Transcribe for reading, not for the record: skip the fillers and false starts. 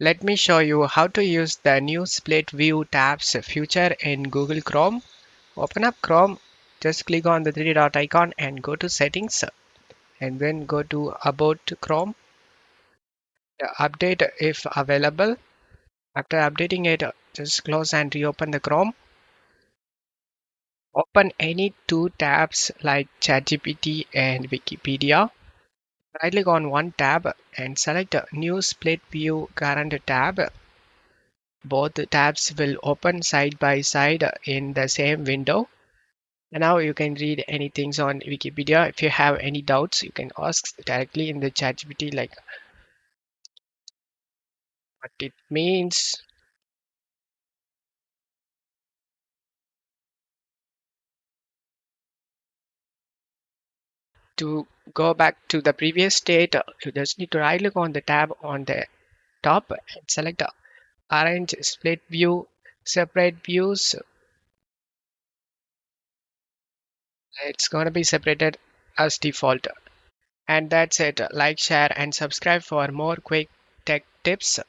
Let me show you how to use the new split view tabs feature in Google Chrome. Open up Chrome, just click on the three dot icon and go to settings and then go to about Chrome. Update if available. After updating it, just close and reopen the Chrome. Open any two tabs like ChatGPT and Wikipedia. Right click on one tab and select new split view current tab. Both tabs will open side by side in the same window. And now you can read anything on Wikipedia. If you have any doubts, you can ask directly in the ChatGPT, like what it means. To go back to the previous state, you just need to right click on the tab on the top and select Arrange Split View, Separate Views. It's going to be separated as default. And that's it. Like, share, and subscribe for more quick tech tips.